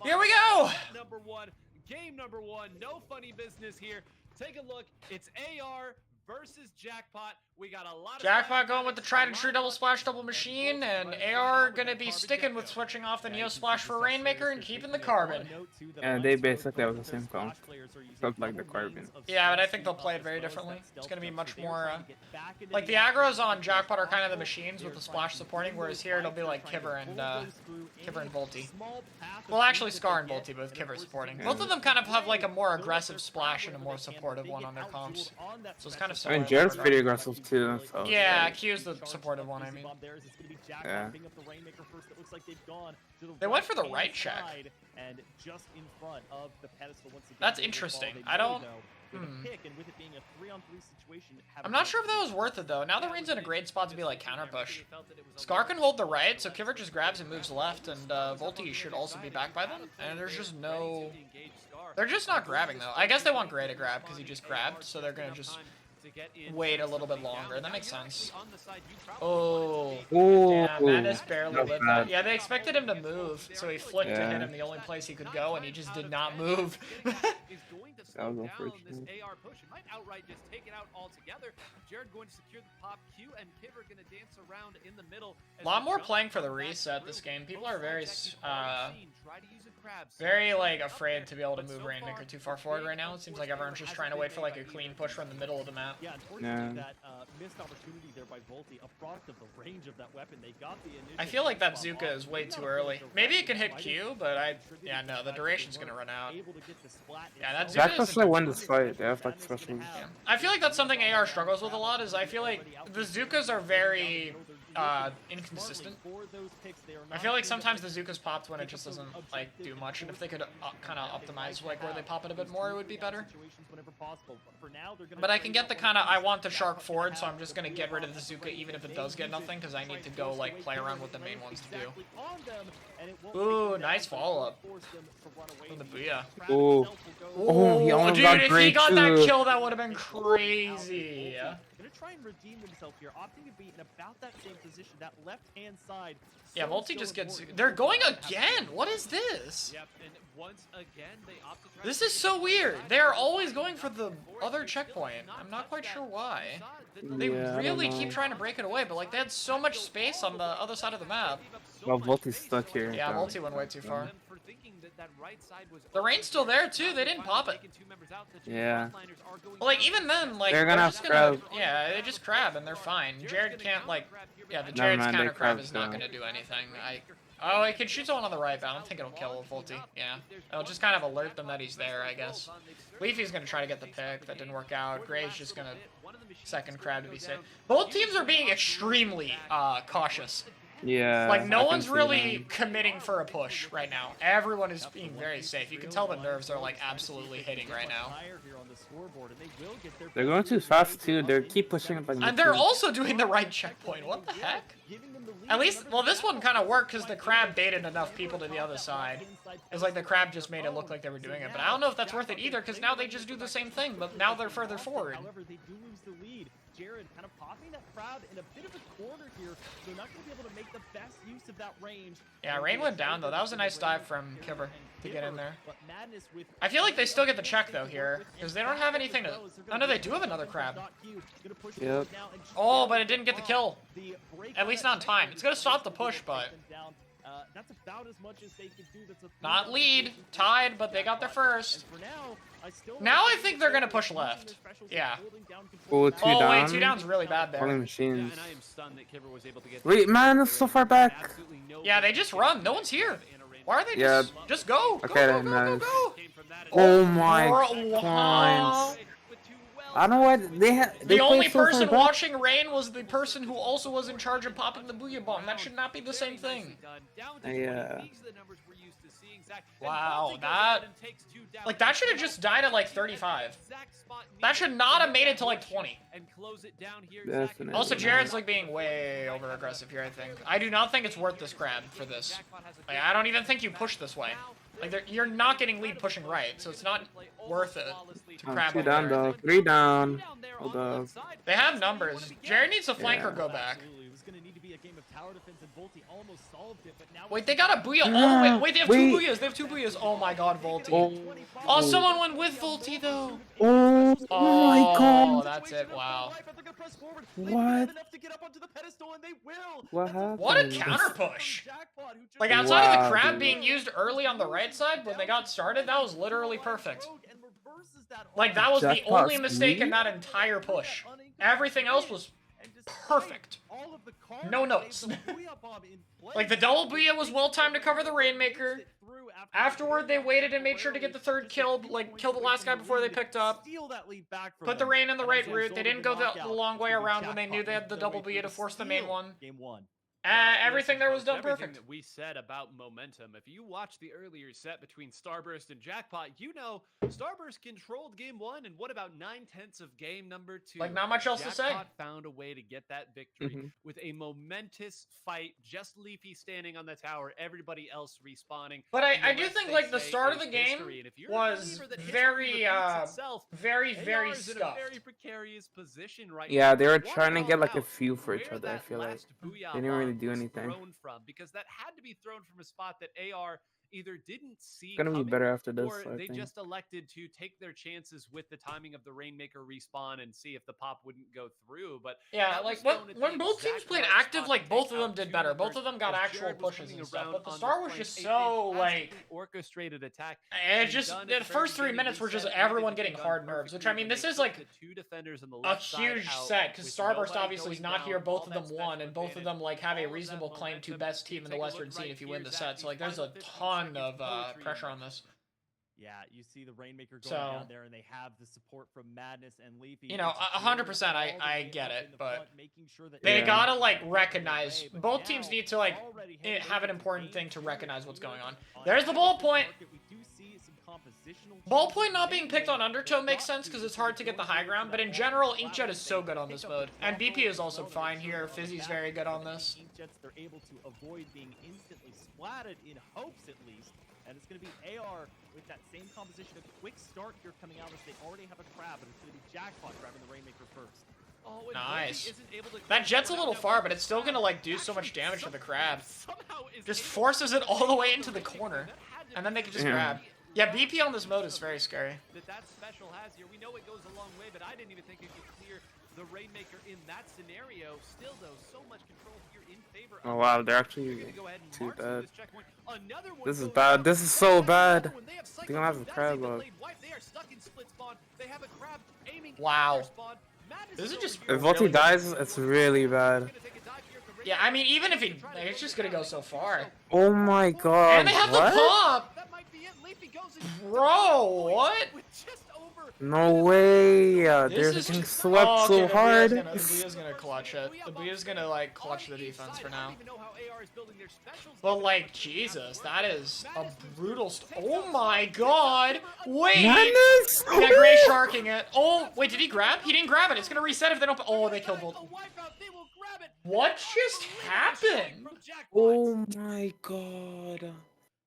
Here we go. Number one, game number one. No funny business here. Take a look. It's AR versus Jackpot. We got a lot of Jackpot going with the tried and true double splash double machine, and AR gonna be sticking with switching off the Neo Splash for Rainmaker and keeping the Carbon. And they basically have the same comp, except like the Carbon. Yeah, but I think they'll play it very differently. It's gonna be much more, like the aggros on Jackpot are kind of the machines with the splash supporting, whereas here it'll be like Kiver and Volty. Well, actually Scar and Volty, but with Kiver supporting. Both of them kind of have like a more aggressive splash and a more supportive one on their comps. So it's kind of I similar. mean, Jared's pretty aggressive too. So yeah, Q's the supportive one, I mean. Yeah. They went for the right check. That's interesting. I don't... I'm not sure if that was worth it, though. Now the Rain's in a great spot to be, like, counter push. Scar can hold the right, so Kiver just grabs and moves left, and Volty should also be back by then. And there's just no... They're just not grabbing, though. I guess they want Gray to grab, because he just grabbed, so they're gonna just wait a little bit longer. That makes sense. Oh. Yeah, Madness barely lived that. Yeah, they expected him to move, so he flicked to hit him the only place he could go, and he just did not move. That was unfortunate. Might outright just take it out altogether. Jared going to secure the pop. Q and Kiver going to dance around in the middle. A lot more playing for the reset this game. People are very like afraid to be able to move Rainmaker too far forward right now. It seems like everyone's just trying to wait for like a clean push from the middle of the map. Yeah, unfortunately, that missed opportunity there by Volty, a product of the range of that weapon. They got the initial. I feel like that Zuka is way too early. Maybe it can hit Q, but yeah, no, the duration's gonna run out. Yeah, that Zuka Jackpot's gonna win this fight. They have like special. Yeah. I feel like that's something AR struggles with a lot. Is I feel like the Zukas are very inconsistent. I feel like sometimes the Zuka's popped when it just doesn't like do much, and if they could kind of optimize like where they pop it a bit more, it would be better. But I can get the kind of I want the shark forward, so I'm just gonna get rid of the Zuka even if it does get nothing, because I need to go like play around with the main ones to do. Ooh, nice follow up from the Booyah. Ooh. Oh, he almost dude, got if great he got too. that kill, that would have been crazy. Gonna try and redeem himself here, opting to be in about that same position, that left-hand side. Yeah, Volty just gets... They're going again! What is this? Yep, and once again, they opt to try This is so weird. They're always going for the other checkpoint. I'm not quite sure why. They really keep trying to break it away, but like they had so much space on the other side of the map. Well, Volty's stuck here. Yeah, Volty went way too far. The Rain's still there too. They didn't pop it. Yeah. But like even then, like they're gonna just gonna, yeah, they just crab and they're fine. Jared can't like, yeah, the Jared's counter crab is not gonna do anything. Oh, it can shoot someone on the right, but I don't think it'll kill Volty. Yeah, it'll just kind of alert them that he's there, I guess. Leafy's gonna try to get the pick. That didn't work out. Gray's just gonna second crab to be safe. Both teams are being extremely cautious. Yeah. Like, no one's really committing for a push right now. Everyone is being very safe. You can tell the nerves are, like, absolutely hitting right now. They're going too fast, too. They keep pushing up. And they're also doing the right checkpoint. What the heck? At least, well, this one kind of worked because the crab baited enough people to the other side. It's like the crab just made it look like they were doing it. But I don't know if that's worth it either, because now they just do the same thing, but now they're further forward. However, they do lose the lead. Jared kind of popping that crowd in a bit of a corner here. They're not going to be able to make the best use of that range. Yeah, Rain went down, though. That was a nice dive from Kiver to get in there. I feel like they still get the check, though, here, because they don't have anything to... Oh, no, they do have another crab. Yep. Oh, but it didn't get the kill. At least not in time. It's going to stop the push, but... That's about as much as they can do. That's not lead. Tied, but they got there first. Now I think they're going to push left. Yeah. Oh, two down. Wait, 2 down's really bad there. Holy machines. Wait, man, it's so far back. Yeah, they just run. No one's here. Why are they just go? Okay, go, nice. go. Oh my god. I don't know what they the only person watching Rain was the person who also was in charge of popping the Booyah Bomb. That should not be the same thing. Yeah. Wow, that should have just died at like 35. That should not have made it to like 20. Definitely. Also, Jared's like being way over aggressive here, I think. I do not think it's worth this crab for this. Like, I don't even think you push this way. Like, you're not getting lead pushing right, so it's not worth it to crab 2 down, though. 3 down. Hold up. They have numbers. Jared needs to flank or go back. It was going to need to be a game of tower defense, and Volty almost solved it, but now Wait, they got a Booyah. Oh, wait, they have two Wait. Booyahs. They have two Booyahs. Oh my god, Volty. Oh. Oh, someone went with Volty, though. Oh my god. That's it. Wow. What? What happened? What a counter push. Like, outside of the crab being used early on the right side, when they got started, that was literally perfect. Like, that was the Jackpot only mistake in that entire push. Everything else was perfect. No notes. Like, the double Booyah was well timed to cover the Rainmaker. Afterward, they waited and made sure to get the third kill, like, kill the last guy before they picked up. Put the Rain in the right route. They didn't go the long way around when they knew they had the double Booyah to force the main one. Everything there was done Everything perfect. that we said about momentum. If you watched the earlier set between Starburst and Jackpot, you know Starburst controlled game 1, and what about 9/10 of game number 2? Like, not much else to say. Jackpot found a way to get that victory with a momentous fight. Just Leafy standing on the tower, everybody else respawning. But And I the do rest think, they like, the say start of is the game history. And if you're a was believer that history very, repeats itself, very AR is in a scuffed. very precarious position right Yeah, now. they were Walk trying to it get all like a out. few for each Where other, I that feel like. last Booyah They didn't really bomb do was anything. thrown from, because that had to be thrown from a spot that AR either didn't see It's gonna be coming, better after this, or I they think. just elected to take their chances with the timing of the Rainmaker respawn and see if the pop wouldn't go through. But Yeah, that like, was thrown at when the both teams exact played right active, spot like, to both take of them out did two better. members Both of them got as actual Jared was pushes coming and stuff. around But the on Star was flank. just A so, like... fantastically orchestrated attack. And and just, done the at the first 3 very minutes were just beginning, everyone everything getting done hard nerves, which, I perfectly mean, when this they is, took like, the two defenders on the a left side huge out set, because with Starburst nobody obviously is going not down, here. Both all of that them won, special and both of advantage, them, like, have a all of that reasonable claim to momentum. best You team in the take a Western look scene right if you win here, the Zach, set. So, like, there's final a 15 ton seconds of poetry pressure in on this. Yeah, you see the Rainmaker going So, down there, and they have the support from Madness and Leafy. you know, It's 100% Jared all I the way get up it, in the but front, making sure that they Yeah. gotta, like, Jared recognize. away, but Both teams now need to, like, already have heading an into important game thing to 2 recognize what's going on. on There's the Madness ball and point. Market. We do see some compositional Ball changes point not being picked on made. Undertow makes They've sense because got it's hard to get the high ground, but in general, Inkjet is so good on this mode. And BP is also fine here. Fizzy's very good on this. Inkjets, they're able to avoid being instantly splatted in hopes at least. And it's going to be AR with that same composition. A quick start here coming out as they already have a crab, but it's going to be Jackpot grabbing the Rainmaker first. Oh, and Nice. Volty isn't able to That close jet's a the little round. far, Now, but it's still gonna, like, do so much damage to the crab. somehow is Just able forces to it all the way clear into the Rainmaker. corner. That had to And then be they can just Yeah. grab. Yeah, BP on this mode is very scary. that special has here. We know it goes a long way, but I didn't even think it could clear the Rainmaker in that scenario. Still, though, so much control here in favor of Oh wow, they're They're actually gonna go ahead and too march through bad. this checkpoint. Another one This is goes bad. down. This is That's so another bad. one. They have They're gonna have cycled a through. crab That's a log. delayed wipe. They are stuck in split spawn. They have a crab aiming Wow. at their spawn. Madness This is over just here. If Volty really dies, it's really bad. Gonna take a dive here at the Yeah, I Rainmaker. mean, even if he... They're trying to It's close just it gonna down. go so far. Oh my god. And they have what? the pop! That might be it. Leafy goes in. Bro, what? With just over No way. This They're is getting just... swept oh, so okay, hard. The Buia's gonna clutch it. The Buia's gonna, like, clutch the defense for now. But, like, Jesus, that is a brutal... oh my god! Wait! Madness! Yeah, Gray sharking it. Oh, wait, did he grab? He didn't grab it. It's gonna reset if they don't... oh, they killed Volt. What just happened? Oh my god.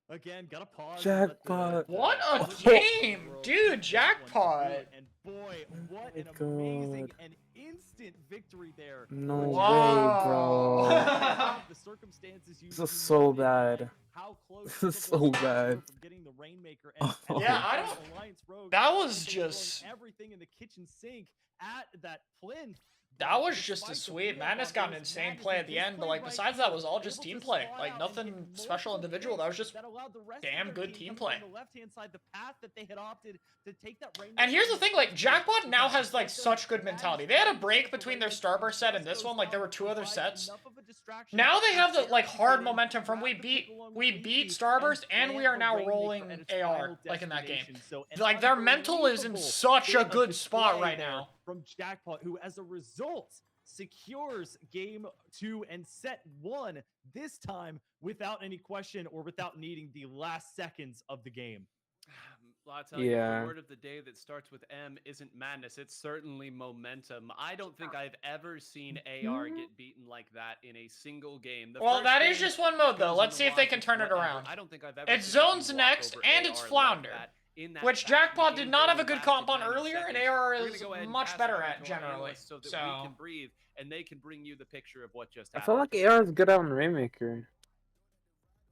Again, gotta pause. Jackpot. What a game! Dude, Jackpot! And boy, what an Oh my amazing God. and instant victory there. No for way, Wow. bro. The circumstances you This is so see bad. how close This is Triple so H bad. were from getting the Rainmaker and Yeah, I don't- Alliance Rogue, that was they were throwing just- everything in the kitchen sink at that plinth. That was just Despite a the sweet. Booyah Madness bomb, got it an was insane Madness play in at the his end, but, play like, right besides there, that was all just able team to play. spot Like, out and nothing get special multiple individual. That was kills just that allowed the rest damn of their good team coming play. from the left-hand side, the path that they had opted to take that Rainmaker. And here's the thing, like, Jackpot because now has, like, they such good Madness mentality. They had a was break able to between their raise Starburst set and just this one, those like, there were down, 2 other provide sets. enough of a distraction Now they for have the, Jared like, to hard get in, momentum from grab the pick along with we Leafy, beat Starburst, and we plant are the now Rainmaker rolling at its AR, final like, in that game. destination. So an Like, their mental is in unbelievable such a bit of good spot display right there now. from Jackpot, who as a result secures game 2 and set 1, this time without any question or without needing the last seconds of the game. I'll tell you, Yeah. the word of the day that starts with M isn't madness. It's certainly momentum. I don't think I've ever seen AR get beaten like that in a single game. The Well, first that is game just one mode, though. goes Let's in the see if they wash, can it's turn it whatever. around. I don't think I've ever It's seen a team Zones walk next, over and AR it's like Flounder, that in that which fashion. Jackpot The did game not have a barely good lasted comp on 90 earlier, and seconds. AR We're gonna is go ahead and much pass it better over at to our generally. analysts so that we So, can breathe and they can bring you the picture of what just I happened. feel like AR is good on Rainmaker.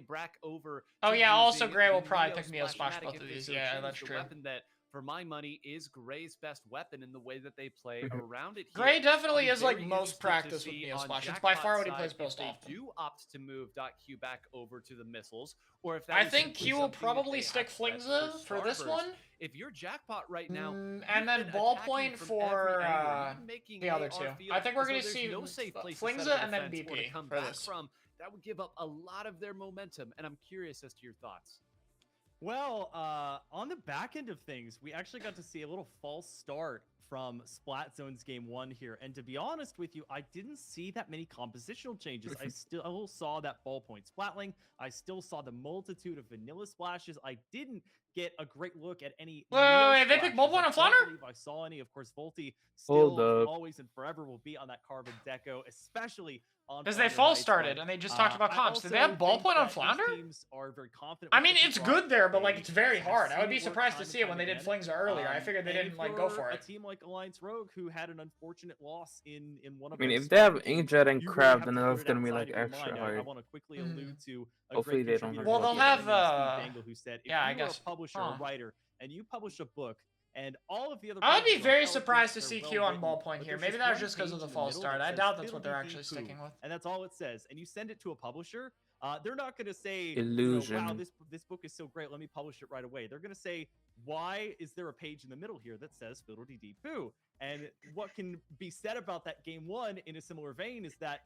Brack over. Oh to yeah, also using Gray will the probably Neo pick Neo Splash Splashmatic both if of they these. so Yeah, choose. that's The true. weapon that, for my money, is Gray's best weapon in the way that they play around it here. Gray definitely I'll be is like very most interested to practice with see Neo on Splash. It's by far what he Jackpot's plays most side if often. they do opt to move .Q back over to the missiles, or if that I is think simply Q will something that probably they stick have set Flingza for this Starburst. one. If you're Jackpot right now, And you've then been Ballpoint attacking from for every angle. You've been making the other AR two. feel I think we're as though gonna there's see no safe place to set Flingza up and then defense or to BP come for back this. from. that would give up a lot of their momentum, and I'm curious as to your thoughts. Well, on the back end of things, we actually got to see a little false start from Splat Zone's game 1 here. And to be honest with you, I didn't see that many compositional changes. I still saw that ballpoint splatling. I still saw the multitude of vanilla splashes. I didn't get a great look at any. Wait, they picked ballpoint on Flounder? I don't believe I saw any. Of course, Volty still Hold up. always and forever will be on that carbon deco, especially on Because they Flounder false Heights, started but, and they just talked about I comps. Did they also have think ballpoint on that these Flounder? teams are very confident I with mean, what it's they good brought. there, but like They it's very have hard. I would seen be it work surprised to time see it and when they did again. flings earlier. I figured they And didn't like go for a it. team like Alliance Rogue, who had an unfortunate loss in one of I mean, their if they have smaller games, Inkjet and you really Crab, have then to that's put it gonna be outside like of your extra mind. I hard. want to quickly Mhm. allude to a Hopefully great they don't contributor Well, have they'll here, have, a Steve Dangle, who said, if yeah, I you were guess. a publisher Huh. or writer and you publish a book and all of the other I would be pages are very elegant, surprised to they're see Q on well-written, ballpoint but here. there's Maybe that was one just because of page the in false middle start. that I says doubt that's what they're fiddle-dee-dee actually poo, sticking with. and that's all it says, and you send it to a publisher, they're not going to say, Illusion. wow, this book is so great, let me publish it right away. They're going to say, why is there a page in the middle here that says fiddle-dee-dee poo? And what can be said about that game 1 in a similar vein is that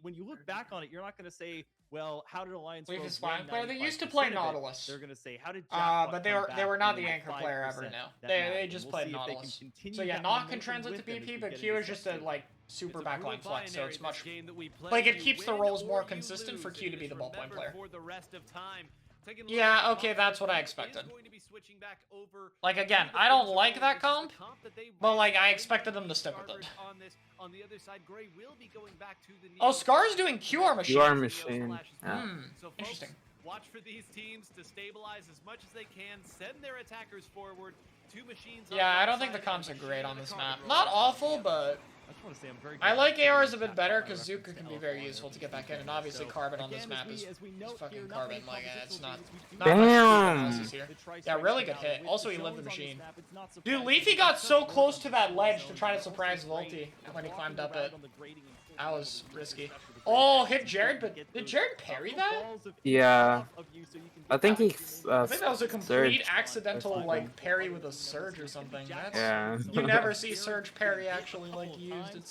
when you look back on it, you're not going to say, well, how did Alliance Leaf Rogue is fine win player. They used to 95% play of it? Nautilus. They're going to say, how did Jackpot But come they were back not and the win anchor player ever. 5% No, that they match? just And played we'll see if they can Nautilus. continue So yeah, that Knock can momentum translate to with them as we PP, get but Q into is just set a two. like super It's a brutal backline flex, so binary, it's this much game that we play. like it You keeps the win roles or more you consistent for lose. Q to It be is the ballpoint remembered player. for the rest of time. Taking a look Yeah, at okay, Fox, that's what I is expected. going to be switching back over Like to again, the I don't Prince of like Wales. that This is the comp, that they but like I ran expected them to with stick with it. Starboard on this. On the other side, Gray will be going back to the Oh, Neo Scar's doing QR machine. QR machine. Yeah. So folks, Interesting. watch for these teams to stabilize as much as they can, send their attackers forward. Two machines. on Yeah, I one don't think the side comps are and a great machine on this a map. carbon Not roller. awful, but I just want to say I'm very I glad like to see ARs a bit Jackpot better by because reference Zuka can be L4 very on useful this to get back in, and team. obviously So, Carbon on this again, map as is we note fucking here, not Carbon. many Like it's compositional not changes. We do not much Damn. analysis here. The tri-strikes Yeah, really come good out hit. with Also, the he lived the zones on this machine. map. It's not Dude, surprising Leafy that got it's so such close a to that zone ledge to zone. try to It's also surprise great Volty at when he walking climbed up around it. on the grading and still That being was able to use risky. especially the Oh, great hit Jared, to but get did those Jared parry couple that? balls of Yeah. off of you so you can I get think back he to your I main think that was a position. complete Surge. accidental Or like parry with a surge or something. That's Yeah. you never see surge parry actually like used. It's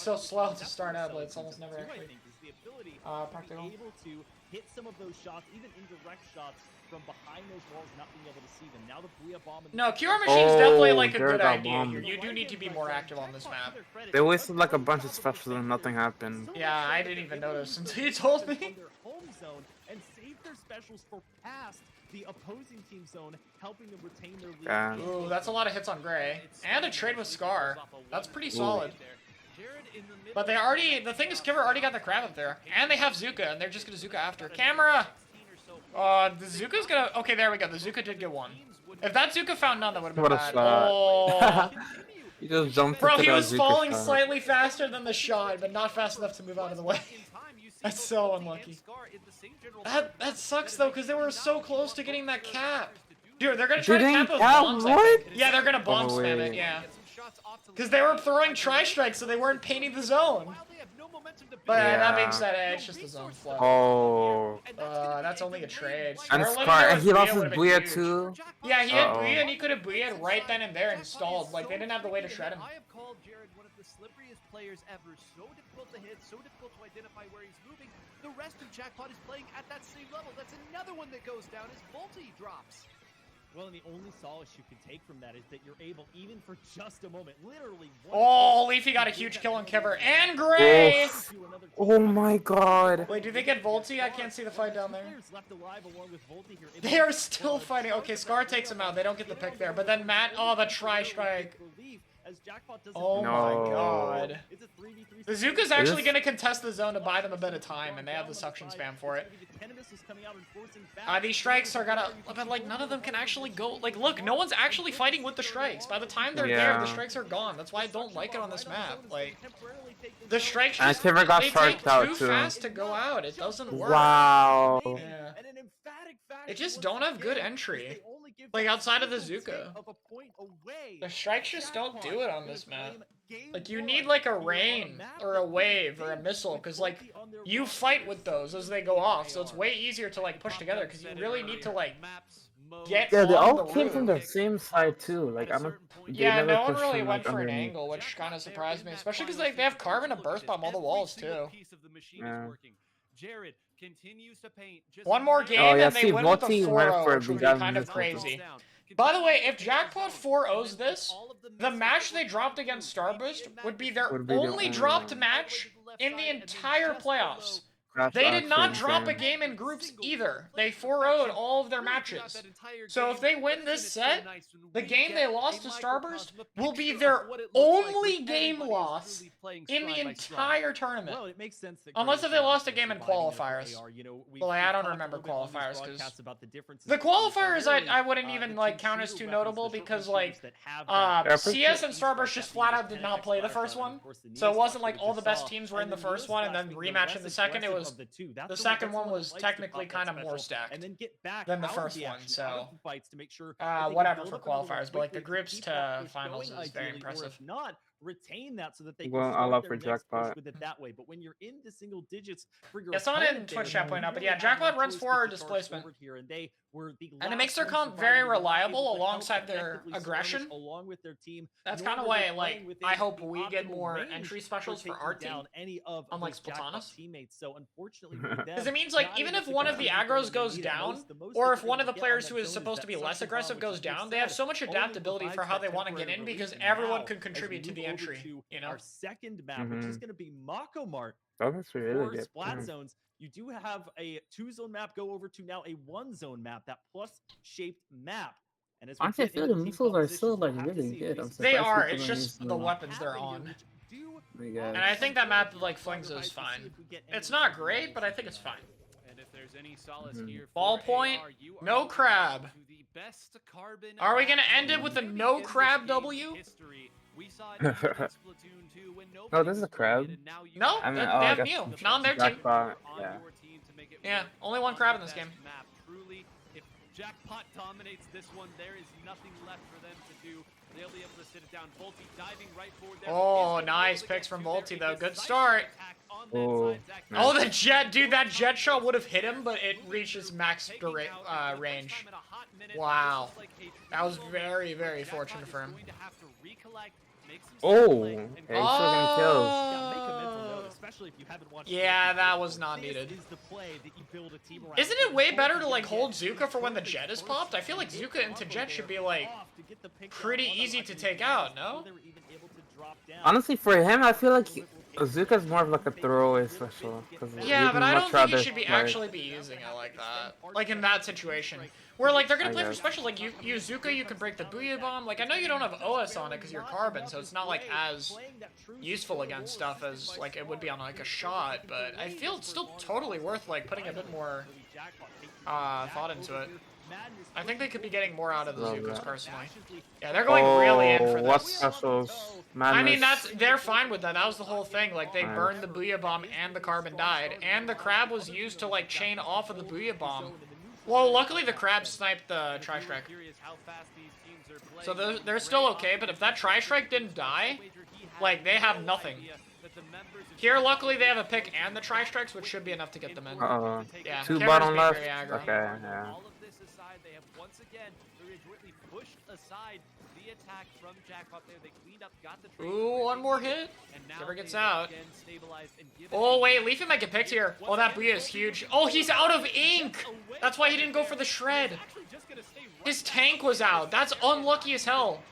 so slow to start out, but it's almost never actually practical. Able to hit some of those shots, even indirect shots from behind those walls, not being able to see them. Now the Booyah bomb. No, QR machine's definitely like a Jared good got idea bombed. here. You do need to be more active on this map. They wasted like a bunch of specials and nothing happened. Yeah, I didn't even notice until you told me. On their home zone and save their specials for past the opposing team zone, helping them retain their lead. Yeah. Ooh, that's a lot of hits on Gray. And a trade with Scar. That's pretty solid. But the thing is, Kiver already got the crab up there. And they have Zuka, and they're just gonna Zuka after. Camera! The Zuka's gonna... Okay, there we go. The Zuka did get one. If that Zuka found none, that would've been What a bad. shot. Oh. He just jumped Bro, into he that was Zuka falling shot. slightly faster than the shot, but not fast enough to move out of the way. That's so unlucky. That sucks, though, because they were so close to getting that cap. Dude, they're gonna try to Didn't cap those cap, bombs, I what? think. Yeah, they're gonna bomb Oh, spam wait. it, yeah. Because they were throwing tri-strikes, so they weren't painting the zone. But that being Yeah. said, it's just a zone flow. Oh. That's only a trade. And Scar Scar, and he lost his would've been Booyah huge. too. Yeah, he had Uh-oh. Booyah, and he could have Booyah right then and there and stalled. Like, they didn't have the way to shred him. I have called Jared one of the slipperiest players ever. So difficult to hit, so difficult to identify where he's moving. The rest of Jackpot is playing at that same level. That's another one that goes down as Volty drops. Well, and the only solace you can take from that is that you're able, even for just a moment, literally. Oh, Leafy got a huge kill on Kiver. And Gray! Oh my god. Wait, do they get Volty? I can't see the fight down there. Left alive along with Volty here. They are still fighting. Okay, Scar takes him out. They don't get the pick there. But then Matt, oh, the tri-strike. Oh No. my god. The Zuka's actually going to contest the zone to buy them a bit of time, and they have the suction spam for it. These strikes are gonna, but like none of them can actually go. Like, look, no one's actually fighting with the strikes. By the time they're there, Yeah. the strikes are gone. That's why I don't like it on this map. Like, the strikes And just Kiver got they charged take out too too. fast to go out. It doesn't work. Wow. Yeah. They just don't have good entry. Like, outside of the Zuka. The strikes just don't do it on this map. Like, you need, like, a rain, or a wave, or a missile, because, like, you fight with those as they go off, so it's way easier to like push together because you really need to like get Yeah, they on all the came from roof. the same side too. Like I don't. They Yeah, never no one pushed really from, went like, for an underneath. angle, which kind of surprised me, especially because they have carbon and burst bomb all the walls too. Yeah. Jared continues to paint. One more game Oh yeah, and they see, win with a Volti went 4-0, for which would be begun kind of missile. crazy. By the way, if Jackpot 4-0s this, the match they dropped against Starburst would be their Would be the only only dropped one. match in the entire playoffs. That's They did not actually drop a insane. game in groups either. They 4-0'd all of their matches. So if they win this set, the game they lost to Starburst will be their only game loss in the entire tournament. Well, it makes sense that Unless if they Graves lost a is game in providing it for qualifiers. AR. You know, Well, I don't talked a remember little bit on these qualifiers, 'cause broadcasts about the differences the between qualifiers primarily, I wouldn't the even two like count as shooter too weapons, notable the because shooter like shooters that have that Yeah, CS and each Starburst that just need flat that out did not 10x play the splash first down, and one. of course the So it Neo wasn't spot like that we all the just best saw. teams were in And the the first Neo one and spot then being rematch less in the second. It aggressive was of the two. That's the the second one that was likes to technically pop kind that of more special stacked and then get back than the out of first the one, action, so, out of the fights to make sure that they can whatever build for up a little qualifiers, but like the quickly groups keep to that push finals going, is very ideally, or impressive. if not, retain that so that they Well, can all start up their for next push Jackpot. with it that way. But when you're into single digits for your It's not in opponent Twitch there, chat point you out, but really yeah, have Jackpot no runs choice but forward to charge displacement. forward here, and they were the And it last makes their ones comp surviving. very They were not able reliable to help alongside their effectively surround us aggression. along with their team. That's nor kind of were they why, like, playing within I hope the we get optimal more range entry specials for taking our team, down any of unlike those Jackpot Splatonis. teammates. So unfortunately for them, Because it means, like, not even able if to one get of the the info aggros they goes needed down, most. The most or they if were one able of the to get on players that who is zone supposed that to be less suction aggressive bomb, goes which, as you down, they have said, so much only adaptability for provides how that they want to get temporary in because relief. everyone Now, can as contribute we to move the over entry, to you know? our second map, which is going to be Mako Mart. Oh, that's really For good. splat zones, you do have a 2-zone map go over to now a 1-zone map, that plus-shaped map. And as we Honestly, I get feel into the team missiles are compositions, still we'll like have to really see good. I'm based They surprised are, people it's don't just use the them. weapons they're happen here, on. which do My God. And I think that map, allow like, for Flings is sacrifice to see fine. if we get any It's not of the great, but I levels think it's fine. And if there's any solace Mhm. here for Ballpoint, AR, you are no looking crab. to the best carbon Are we gonna map end it with a maybe no in this crab game's W? history. We saw it even in Splatoon 2 when Oh, nobody this is was a crab. doing it, and now you No, have I mean, they oh, I have guess Mew. it's Not on their team. Jackpot. on Yeah. your team to make it Yeah, work only one on crab the in this best game. Map. Truly, if Jackpot dominates this one, there is nothing left for them to do. They'll be able to sit it down. Volti diving right forward there. Oh, Is gonna be nice able to picks get from to there. Volti, A though. Good decisive start. attack on that Oh, side. Zach, nice. Oh, the jet, dude, that jet shot would have hit him, but it reaches max taking out for the first range. time in a hot minute. Wow. This is like a That was true moment very, where very Jackpot fortunate is for him. going to have to recollect, make some Oh, play, and yeah, he's still getting kills. Yeah, make a mental note, especially if you haven't watched. Yeah, Splatoon that 4. was not This needed. is the play that you build a team around. Isn't it way Both better of to, them like, get hold Zuka for when the perfect jet is first popped? I feel like hit Zuka into combo jet should there be, like, off to get the pick down pretty on the easy to lucky take pass out, before no? they were even able to drop down. Honestly, for him, I feel like Azuka's more of like a throwaway special. Yeah, but I don't think he should be actually be using it like that. Like in that situation. Where like they're gonna I play for guess. specials, like you Zuka, you can break the Booyah Bomb. Like I know you don't have OS on it because you're carbon, so it's not like as useful against stuff as like it would be on like a shot, but I feel it's still totally worth like putting a bit more thought into it. I think they could be getting more out of the Love Zukas that. personally. Yeah, they're going really in for Oh, what this. specials? I mean, Madness. they're fine with that. That was the whole thing. Like, they Nice. burned the Booyah Bomb and the Carbon died, and the Crab was used to, like, chain off of the Booyah Bomb. Well, luckily the Crab sniped the Tri-Strike. So they're still okay, but if that Tri-Strike didn't die, like, they have nothing. Here, luckily, they have a pick and the Tri-Strikes, which should be enough to get them in. Uh-oh. Yeah, Two Chara's bottom being left. very aggro. Okay, yeah. All of this aside, they have once again very adroitly pushed aside the attack from Jackpot there. They cleaned up, got the trade. Ooh, one more hit. And now Never gets they out. again stabilized and give it Oh, a wait, chance. Leafy might get picked here. Oh, that Booyah is huge. Oh, he's out of ink! That's why he didn't go for the shred. His tank was out. That's unlucky as hell.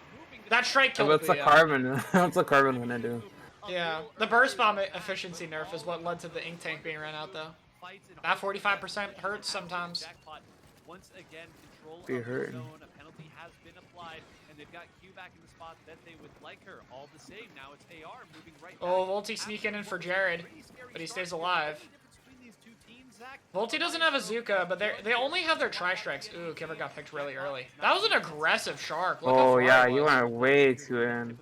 That strike Yeah, killed but it's a Booyah. carbon. What's a carbon gonna do? Yeah, the burst bomb efficiency nerf is what led to the ink tank being ran out, though. That 45% hurts sometimes. Jackpot once again control Be of the hurting. zone. A penalty has been applied, and they've got Q back in the spot that they would like her. All the same, now it's AR moving right Oh, back. Volti sneaking in for Jared, but he stays alive. Volti doesn't have a Zuka, but they only have their Tri-Strikes. Ooh, Kiver got picked really early. That was an aggressive shark. Look how Oh far yeah, it you was. went way too in.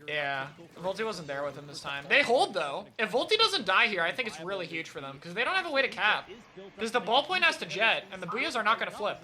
Yeah, Volti wasn't there with him this time. They hold, though. If Volti doesn't die here, I think it's really huge for them, because they don't have a way to cap. Because the ballpoint has to jet, and the Booyahs are not going to flip.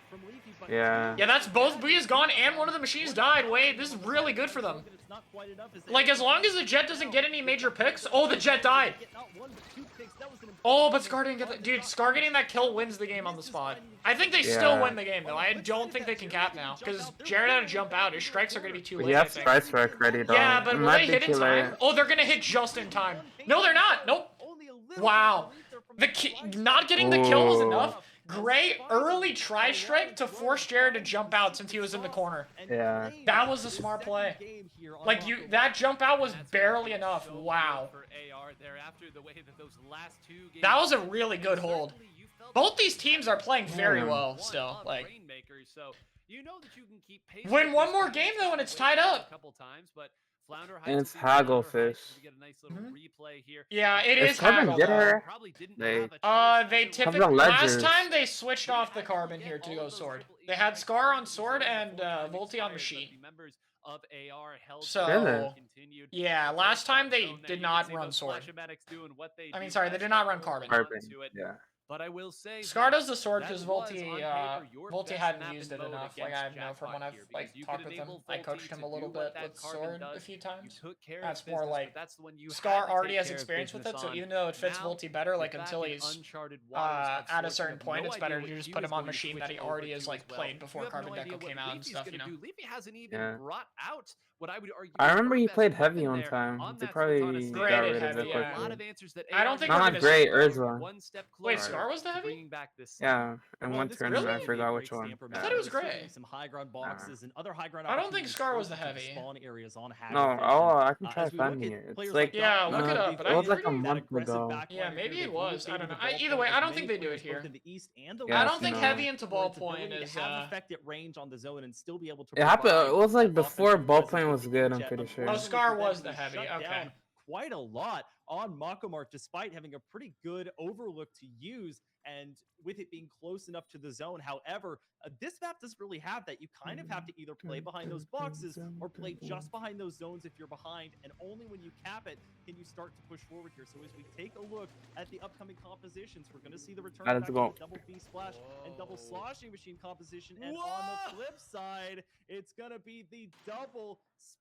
from Leafy, but Yeah. Yeah, that's both Booyah's gone and one of the machines died. Wait, this is really good for them. it's not quite enough as they Like, as long as the Jet doesn't get any major picks. Oh, the Jet died. get not one but two picks. That was an Oh, but Scar didn't get the... Dude, Scar getting that kill wins the game on the spot. I think they still Yeah. win the game, though. I don't think they can cap now. Because Jared had to jump out. His strikes are going to be too late, You I have think. Strike Strike ready, though. Yeah, but It will might they be hit in too time? late. Oh, they're going to hit just in time. No, they're not. Nope. only a little Wow. bit of relief there from The not getting the kill was enough. Great early tri-strike to force Jared to jump out since he was in the corner. Yeah. That was a smart play. Like, that jump out was barely enough. Wow. For AR there after the way that those last two games That was a really good hold. certainly you felt Both these teams are playing very Yeah. well one still. of Like, Rainmakers, so you know that you can keep pace win with one this more team. game, though, and it's Wait tied up. a couple times, but Flounder And Heights it's will be Flounder Hagglefish. Heights. We get a nice little replay here. yeah, it If is Carbon Haggle, get though. her, Probably didn't they- have a choice They otherwise. typically Comes on last ledgers. time they switched off the Carbon here to go Sword. They had Scar on Sword and Volti on Machine. Of AR held So, Really? continued. yeah, last time they did not run Sword. I mean, sorry, they did not run Carbon. Carbon. Yeah. But I will say Scar that does the Sword that because was, Volti, on paper, your Volti best hadn't map used and it mode enough. Like, against I know from when Jackpot I've, here, like, because you talked could with him. enable I Volti coached him to a little do what bit that with Carbon Sword a does. few You times. took care That's of more business, like but that's the one you Scar had to already take has care of experience with it, business so on. even though it fits Now, Volti better, you're like back until in he's uncharted waters of at a sorts. You certain have point, no it's idea better what to just he put was him on going to Machine that switch he already over is to like as well. played before You have no Carbon idea Deco what came out and Leafy's stuff, gonna you know. do. Leafy hasn't even Yeah. brought out what I would argue I is remember her he best played heavy weapon one there time. on They that probably Sultana got stage. Graded rid of heavy, it yeah. A lot quickly. of answers that I don't AR think No, we're not gonna great. see- Urza. one step Wait, closer Scar was the to heavy? bringing back this Yeah, in Well, one this tournament, really? I forgot which one. Stamper I map. thought it was There's certainly gray. Some high ground boxes and other high ground I don't think opportunities Scar was closer the to heavy. Spawn areas on No, Hagglefish. I can try As we look finding at it. It's players like, Yeah, Dom look it Dom, up, but they've I- it was like a created that month aggressive ago. backline Yeah, here. maybe They've it was. I rotated don't know. the ball Either way, point I don't as think many they do it players both here. in the east and the Yeah, I west don't think no. heavy into for its ballpoint ability is. to have effective range on the zone and still be able to It happened. provide It was like that before offensive ballplaying presence was with good. the I'm Jet. pretty sure. Oh, Unfortunately Scar for them, was the they heavy, shut okay. down quite a lot on Makomart, despite having a pretty good overlook to use, and with it being close enough to the zone. However, this map doesn't really have that. You kind of have to either play behind those boxes or play just behind those zones if you're behind, and only when you cap it can you start to push forward here. So as we take a look at the upcoming compositions, we're going to see the return Let's back to go. the double B splash and double sloshing machine composition, and on the flip side, it's going to be the double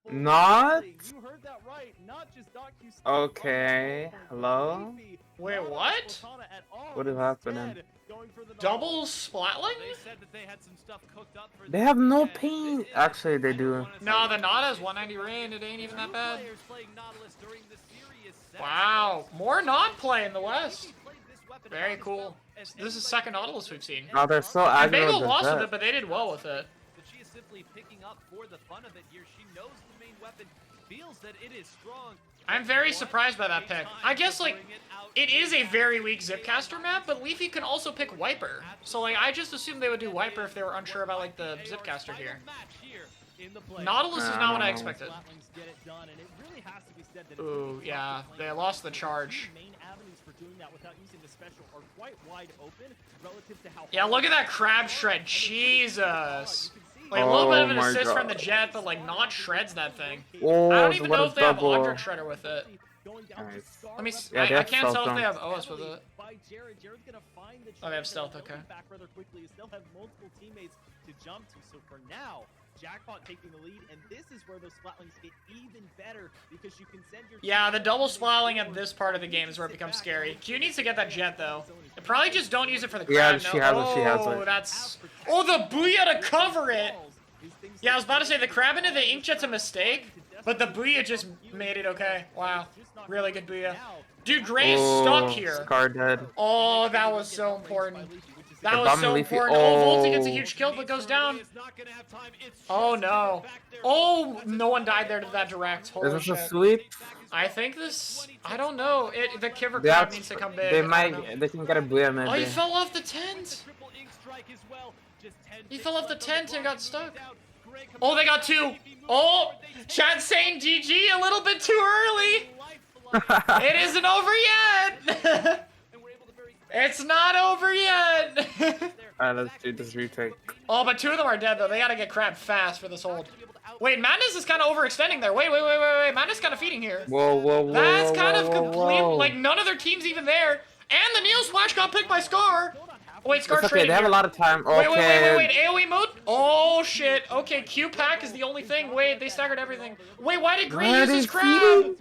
Not? splashing. You heard that right. Not just .Q stuff Okay, from hello? Leafy, Wait, not on what? Sultana at all. What is happening? Instead, going for the Double They splatling? said that they had some stuff cooked up for They this have no weekend. pain. This is- Actually, they I don't do. wanna say No, the it, Nada but has 190 rain. It ain't even that two bad. players playing Nautilus during the series set. Wow, more not play in the Leafy West. played this weapon Very out as cool. well as This is the anybody second else. Nautilus we've seen. No, they're so And aggro Bagel with lost with that. it, but they did well with it. That she is simply picking up for the fun of it here. She knows the main weapon, feels that it is strong. I'm very surprised by that pick. I guess, like, it is a very weak Zipcaster map, but Leafy can also pick Wiper. So, like, I just assumed they would do Wiper if they were unsure about, like, the Zipcaster here. Nautilus is I not don't what I know. expected. Flatlings get it done, and it really has to be said that Ooh, it's yeah, tough to they play lost the out. charge. The main avenues for doing that without using the special are quite wide open relative to how Yeah, hard look at it that is. crab shred. And it's really Jesus. you can see Like, a little bit of Oh an my assist from the God. Jet, but, like, not shreds that thing. Oh, I don't even what know a if they have double. Electric Shredder with it. Going down to Nice. Scar Let me. Yeah, I they have can't tell if stealth they on. have OS with it. by Jared. Jared's gonna find the Oh, they have tree, stealth, they'll okay. be back rather quickly. You still have multiple teammates to jump to. So for now, Jackpot taking the lead, and this is where those Splatlings get even better because you can send your Yeah, the teammates double moving splatling at forward. this part of the game is where it becomes scary. Q needs to get that Jet, though. They probably just don't use it for the Yeah, crab. she no. has it, she has Oh, it. that's. Oh, the Booyah to cover it! Yeah, I was about to say the crab into the Ink Jet's a mistake, but the Booyah just made it okay. Wow. Really good Booyah. Dude, Gray is stuck here. Scar dead. Oh, that was so important. That The was bomb so Leafy- important. Oh, Volti gets a oh. huge kill, but goes down. Oh, no. Oh, no one died there to that direct. Is Holy this a shit. sweep? I think this... I don't know. The Kiver They, crab have, needs to come big. they I don't know. might. They can get a booyah maybe. Oh, he fell off the tent. He fell off the tent and got stuck. Oh, they got two. Oh, Chad's saying GG a little bit too early. It isn't over yet. It's not over yet. Alright, let's do this retake. Oh, but two of them are dead, though. They gotta get crab fast for this hold. Wait, Madness is kind of overextending there. Wait. Madness kind of feeding here. Whoa. That's kind of whoa, complete. whoa. Like, none of their team's even there. And the Neo Splash got picked by Scar. Wait, Scar It's okay, traded they have a here. lot of time. Wait, Okay. wait, AoE mode? Oh, shit. Okay, Q pack is the only thing. Wait, they staggered everything. Wait, why did Gray Why use are his they crab? feeding?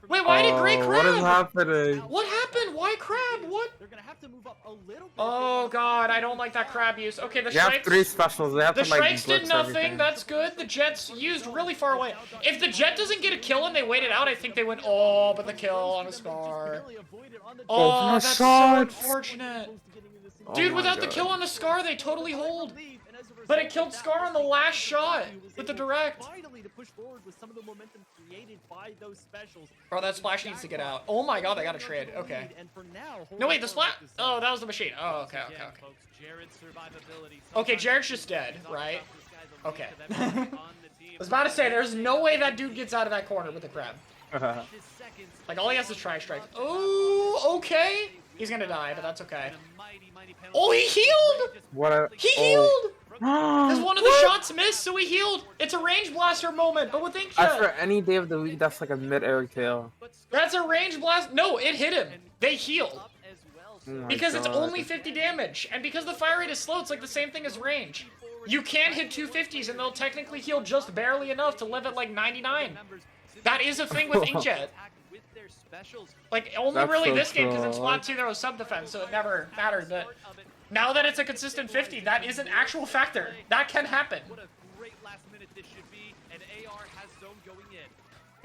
Wait, why did Gray Oh, crab? what is happening? What happened? Why crab? What? They're gonna have to move up a little bit. Oh, God, I don't like that crab use. Okay, the They have strikes... 3 specials. They have The to like strikes did blitz nothing. everything. That's good. The Jets used really far away. If the Jet doesn't get a kill and they wait it out, I think they win. Oh, but the kill on a Scar. Oh, my that's so shots. unfortunate. Oh Dude, my without the God. kill on the Scar, they totally hold. But it killed Scar on the last shot with the direct. Finally to push forward with some of the momentum created by those specials. Bro, that splash needs to get out. Oh my God, they got a trade. Okay. And for now, No, wait, the splash. Oh, that was the machine. Oh, okay. Okay, Jared's just dead, right? Okay. I was about to say, there's no way that dude gets out of that corner with the crab. Like, all he has to try strike. Oh, okay. He's gonna die, but that's okay. Oh, he healed! What a... He healed! Because one of the shots missed, so he healed. It's a range blaster moment, but with After inkjet. any day of the week, that's like a mid-air kill. That's a range blast. No, it hit him. They heal. Oh my Because it's God. only 50 damage. And because the fire rate is slow, it's like the same thing as range. You can hit 250s and they'll technically heal just barely enough to live at like 99. That is a thing with inkjet. Like, only That's really so this game, because in true. Splat 2 there was sub-defense, so it never mattered. But now that it's a consistent 50, that is an actual factor. That can happen. What a great last minute this should be, and AR has zone going in.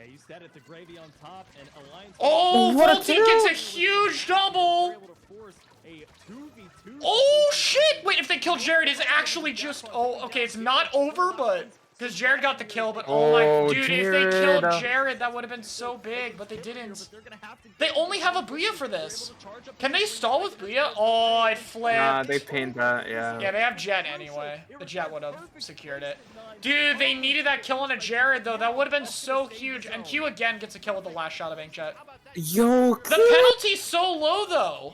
Yeah, you said it, the gravy on top, and Alliance. Oh, What a Volty kill! gets a huge double! Able to force a 2v2. Oh, shit! Wait, if they kill Jared, it's actually just... Oh, okay, it's not over, but... Because Jared got the kill, but oh my... Oh, Dude, if they killed Jared. Jared, that would have been so big, but they didn't. They're gonna have to They only have a Booyah for this. Can they stall with Booyah? Oh, it flipped. Nah, they paint that, yeah. Yeah, they have Jet anyway. The Jet would have secured it. Dude, they needed that kill on a Jared, though. That would have been so huge. And Q again gets a kill with the last shot of inkjet. Yo, The penalty's so low, though.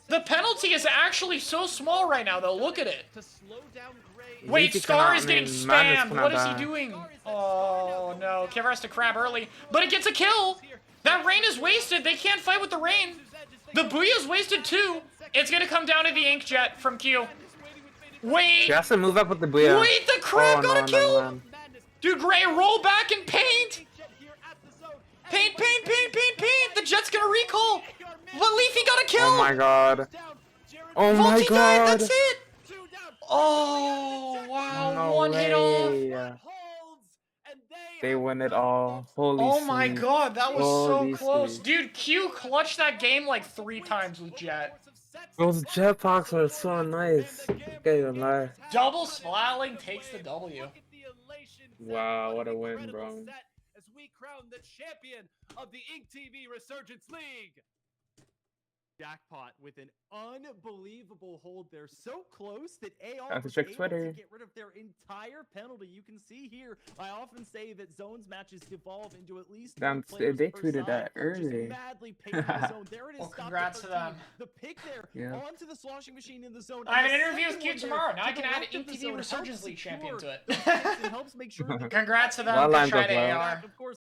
The penalty is actually so small right now, though. Look at it. To slow down Gray. Wait, Easy Scar cannot is getting mean Madness spammed. cannot What is he die. doing? Oh, no. Kiver has to crab early. But it gets a kill. That rain is wasted. They can't fight with the rain. The Booyah's wasted, too. It's going to come down to the inkjet from Q. Wait. She has to move up with the Booyah. Wait, the crab got a kill. man. Dude, Gray, roll back and paint. Paint. The Jet's going to recall. But Leafy got a kill. Oh my God. Oh my Volty died. God. That's it. Oh, wow. No One hit off. way. They win it all. Holy Oh my sweet. God, that was Holy so close. sweet. Dude, Q clutched that game like 3 times with Jet. Those jetpacks are so nice. Can't even lie. Double Splatling takes the W. Wow, what a win, bro. As we crown the champion of the InkTV Resurgence League. Jackpot with an unbelievable hold there. So close that AR Have to was check able Twitter. to get rid of their entire penalty. You can see here, I often say that zones matches devolve into at least Damn, one player they per tweeted side, that just early. madly painting the zone. There it is. Well, stopped at congrats to 13. them. The pick there Yeah. onto the sloshing machine in the zone. I have and an the interview with second Q one there tomorrow. Now I to the can add left of the InkTV zone Resurgence helps League champion secure to it. those picks and helps make sure that Congrats to them. That Good lines try up to well. AR. of course,